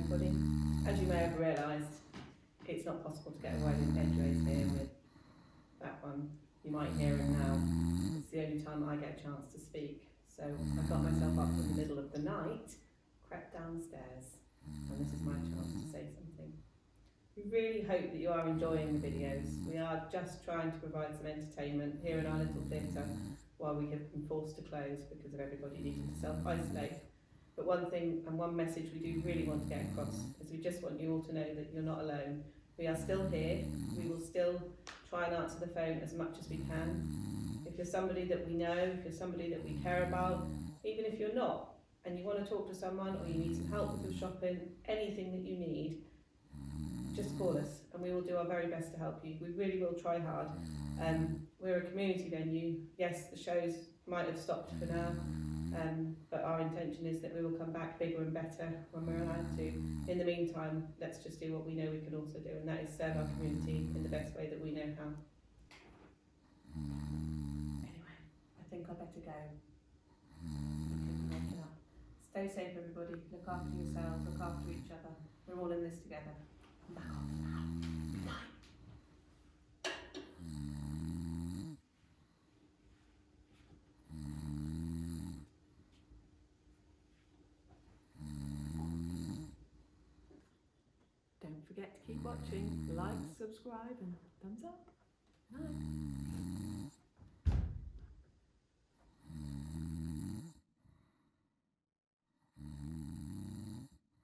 everybody. As you may have realised, it's not possible to get away with Edgeways here with that one. You might hear him now. It's the only time I get a chance to speak. So I got myself up in the middle of the night, crept downstairs, and this is my chance to say something. We really hope that you are enjoying the videos. We are just trying to provide some entertainment here in our little theatre while we have been forced to close because of everybody needing to self-isolate. But one thing and one message we do really want to get across is we just want you all to know that you're not alone. We are still here. We will still try and answer the phone as much as we can. If you're somebody that we know, if you're somebody that we care about, even if you're not, and you want to talk to someone or you need some help with your shopping, anything that you need, just call us and we will do our very best to help you. We really will try hard. We're a community venue. Yes, the shows might have stopped for now, but our intention is that we will come back bigger and better when we're allowed to. In the meantime, let's just do what we know we can also do, and that is serve our community in the best way that we know how. Anyway, I think I better go. Stay safe, everybody. Look after yourselves, look after each other. We're all in this together. I'm back off now. Good night. Don't forget to keep watching, like, subscribe and thumbs up. Night.